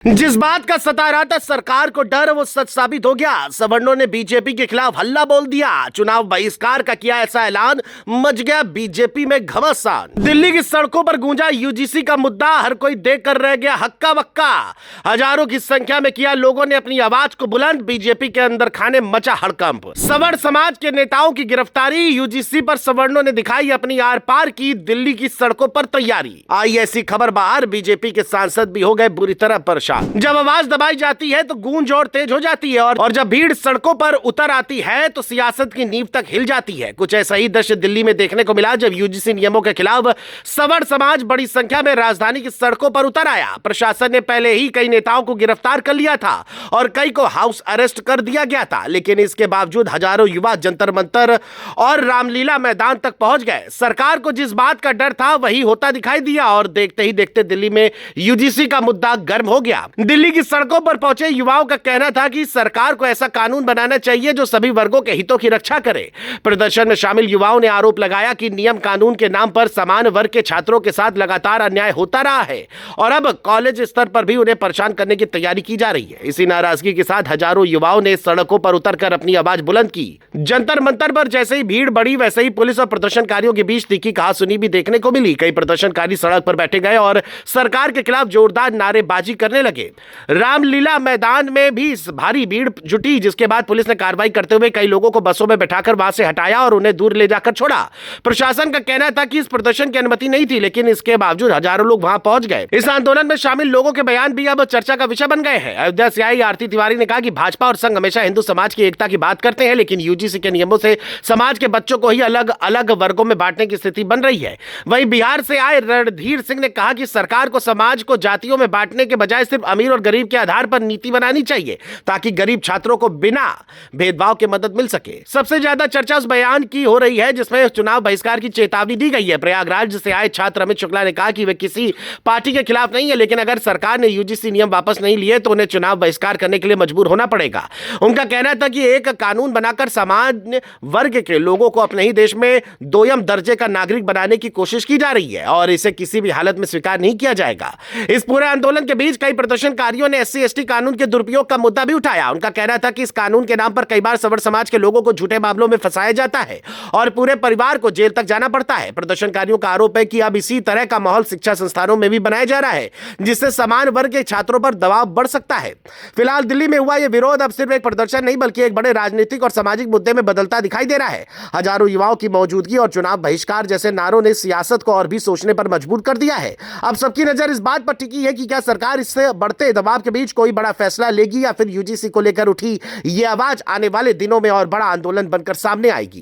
जिस बात का सता रहा था सरकार को डर, वो सच साबित हो गया। सवर्णों ने बीजेपी के खिलाफ हल्ला बोल दिया, चुनाव बहिष्कार का किया ऐसा ऐलान, मच गया बीजेपी में घमासान। दिल्ली की सड़कों पर गूंजा यूजीसी का मुद्दा, हर कोई देख कर रह गया हक्का बक्का। हजारों की संख्या में किया लोगों ने अपनी आवाज को बुलंद, बीजेपी के अंदर खाने मचा हड़कंप। सवर्ण समाज के नेताओं की गिरफ्तारी, यूजीसी पर सवर्णों ने दिखाई अपनी आर पार की, दिल्ली की सड़कों पर तैयारी। आई ऐसी खबर बाहर, बीजेपी के सांसद भी हो गए बुरी तरह परेशान। जब आवाज दबाई जाती है तो गूंज और तेज हो जाती है, और जब भीड़ सड़कों पर उतर आती है तो सियासत की नींव तक हिल जाती है। कुछ ऐसा ही दृश्य दिल्ली में देखने को मिला जब यूजीसी नियमों के खिलाफ सवर्ण समाज बड़ी संख्या में राजधानी की सड़कों पर उतर आया। प्रशासन ने पहले ही कई नेताओं को गिरफ्तार कर लिया था और कई को हाउस अरेस्ट कर दिया गया था, लेकिन इसके बावजूद हजारों युवा जंतर मंतर और रामलीला मैदान तक पहुंच गए। सरकार को जिस बात का डर था वही होता दिखाई दिया, और देखते ही देखते दिल्ली में यूजीसी का मुद्दा गर्म हो गया। दिल्ली की सड़कों पर पहुंचे युवाओं का कहना था कि सरकार को ऐसा कानून बनाना चाहिए जो सभी वर्गों के हितों की रक्षा करे। प्रदर्शन में शामिल युवाओं ने आरोप लगाया कि नियम कानून के नाम पर समान वर्ग के छात्रों के साथ लगातार अन्याय होता रहा है और अब कॉलेज स्तर पर भी उन्हें परेशान करने की तैयारी की जा रही है। इसी नाराजगी के साथ हजारों युवाओं ने सड़कों पर उतरकर अपनी आवाज बुलंद की। जंतर मंतर पर जैसे ही भीड़ बढ़ी वैसे ही पुलिस और प्रदर्शनकारियों के बीच तीखी कहासुनी भी देखने को मिली। कई प्रदर्शनकारी सड़क पर बैठे गए और सरकार के खिलाफ जोरदार नारेबाजी करने लगे। रामलीला मैदान में भी भारी भीड़ जुटी, जिसके बाद पुलिस ने कार्रवाई करते हुए कई लोगों को बसों में बैठाकर वहां से हटाया और उन्हें दूर ले जाकर छोड़ा। प्रशासन का कहना था कि इस प्रदर्शन की अनुमति नहीं थी, लेकिन इसके बावजूद हजारों लोग वहां पहुंच गए। इस आंदोलन में शामिल लोगों के बयान भी अब चर्चा का विषय बन गए हैं। अयोध्या से आई आरती तिवारी ने कहा कि भाजपा और संघ हमेशा हिंदू समाज की एकता की बात करते हैं, लेकिन यूजीसी के नियमों से समाज के बच्चों को ही अलग अलग वर्गों में बांटने की स्थिति बन रही है। वहीं बिहार से आए रणधीर सिंह ने कहा कि सरकार को समाज को जातियों में बांटने के बजाय सिर्फ अमीर और गरीब के आधार पर नीति बनानी चाहिए ताकि गरीब छात्रों को बिना भेदभाव के मदद मिल सके। सबसे ज्यादा चर्चा उस बयान की हो रही है जिसमें चुनाव बहिष्कार की चेतावनी दी गई है। प्रयागराज से आए छात्र अमित शुक्ला ने कहा कि वे किसी पार्टी के खिलाफ नहीं है, लेकिन अगर सरकार ने यूजीसी नियम वापस नहीं लिए तो उन्हें चुनाव बहिष्कार करने के लिए मजबूर होना पड़ेगा। उनका कहना था कि एक कानून बनाकर सामान्य वर्ग के लोगों को अपने ही देश में दोयम दर्जे का नागरिक बनाने की कोशिश की जा रही है और इसे किसी भी हालत में स्वीकार नहीं किया जाएगा। इस पूरे आंदोलन के बीच कई प्रदर्शनकारियों ने SC/ST कानून के दुरुपयोग का मुद्दा भी उठाया। उनका कहना था कि इस कानून के नाम पर कई बार सवर्ण समाज के लोगों को झूठे मामलों में फंसाया जाता है और पूरे परिवार को जेल तक जाना पड़ता है। प्रदर्शनकारियों का आरोप है कि अब इसी तरह का माहौल शिक्षा संस्थानों में भी बनाया जा रहा है, जिससे समान वर्ग के छात्रों पर दबाव बढ़ सकता है। फिलहाल दिल्ली में हुआ यह विरोध अब सिर्फ एक प्रदर्शन नहीं बल्कि एक बड़े राजनीतिक और सामाजिक मुद्दे में बदलता दिखाई दे रहा है। हजारों युवाओं की मौजूदगी और चुनाव बहिष्कार जैसे नारों ने सियासत को और भी सोचने पर मजबूर कर दिया है। अब सबकी नजर इस बात पर टिकी है कि क्या सरकार इससे बढ़ते दबाव के बीच कोई बड़ा फैसला लेगी या फिर यूजीसी को लेकर उठी ये आवाज आने वाले दिनों में और बड़ा आंदोलन बनकर सामने आएगी।